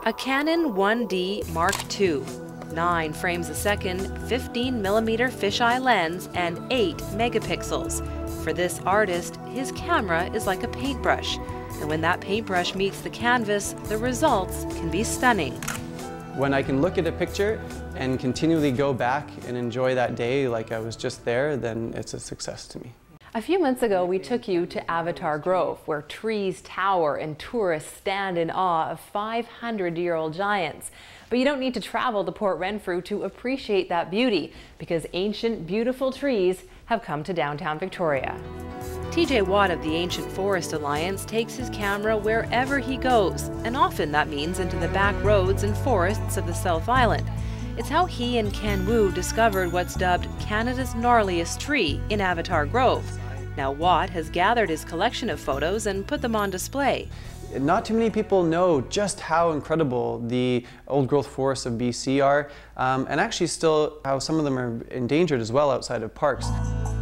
A Canon 1D Mark II, 9 frames a second, 15mm fisheye lens, and 8 megapixels. For this artist, his camera is like a paintbrush, and when that paintbrush meets the canvas, the results can be stunning. When I can look at a picture and continually go back and enjoy that day like I was just there, then it's a success to me. A few months ago, we took you to Avatar Grove, where trees tower and tourists stand in awe of 500-year-old giants. But you don't need to travel to Port Renfrew to appreciate that beauty, because ancient, beautiful trees have come to downtown Victoria. TJ Watt of the Ancient Forest Alliance takes his camera wherever he goes, and often that means into the back roads and forests of the South Island. It's how he and Ken Wu discovered what's dubbed Canada's gnarliest tree in Avatar Grove. Now Watt has gathered his collection of photos and put them on display. Not too many people know just how incredible the old-growth forests of BC are, and actually still how some of them are endangered as well outside of parks.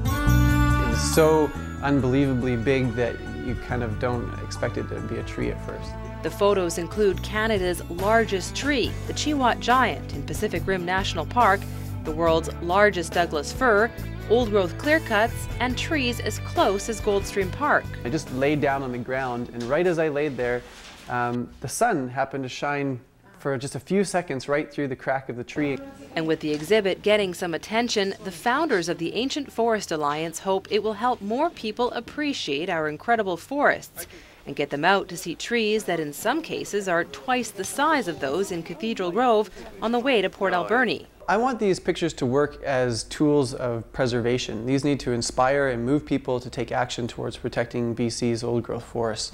It's so unbelievably big that you kind of don't expect it to be a tree at first. The photos include Canada's largest tree, the Chewat Giant in Pacific Rim National Park, the world's largest Douglas fir, old-growth clear-cuts, and trees as close as Goldstream Park. I just laid down on the ground, and right as I laid there, the sun happened to shine for just a few seconds right through the crack of the tree. And with the exhibit getting some attention, the founders of the Ancient Forest Alliance hope it will help more people appreciate our incredible forests and get them out to see trees that in some cases are twice the size of those in Cathedral Grove on the way to Port Alberni. I want these pictures to work as tools of preservation. These need to inspire and move people to take action towards protecting BC's old-growth forests.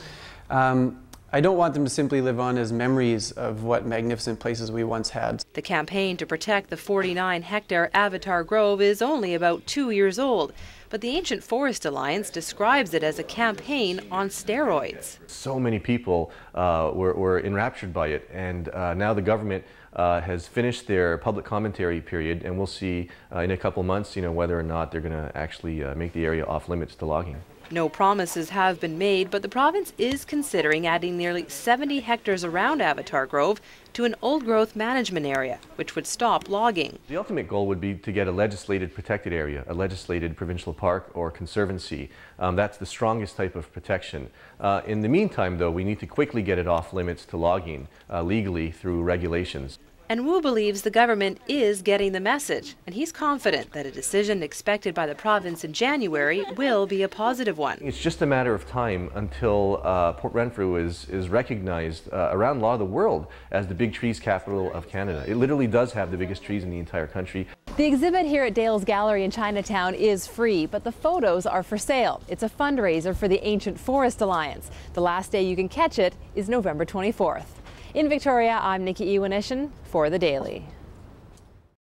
I don't want them to simply live on as memories of what magnificent places we once had. The campaign to protect the 49-hectare Avatar Grove is only about 2 years old, but the Ancient Forest Alliance describes it as a campaign on steroids. So many people were enraptured by it, and now the government has finished their public commentary period, and we'll see in a couple months, whether or not they're going to actually make the area off limits to logging. No promises have been made, but the province is considering adding nearly 70 hectares around Avatar Grove to an old-growth management area, which would stop logging. The ultimate goal would be to get a legislated protected area, a legislated provincial park or conservancy. That's the strongest type of protection. In the meantime, though, we need to quickly get it off limits to logging legally through regulations. And Wu believes the government is getting the message, and he's confident that a decision expected by the province in January will be a positive one. It's just a matter of time until Port Renfrew is recognized around a lot of the world as the big trees capital of Canada. It literally does have the biggest trees in the entire country. The exhibit here at Dale's Gallery in Chinatown is free, but the photos are for sale. It's a fundraiser for the Ancient Forest Alliance. The last day you can catch it is November 24th. In Victoria, I'm Nikki Ewanyshyn for The Daily.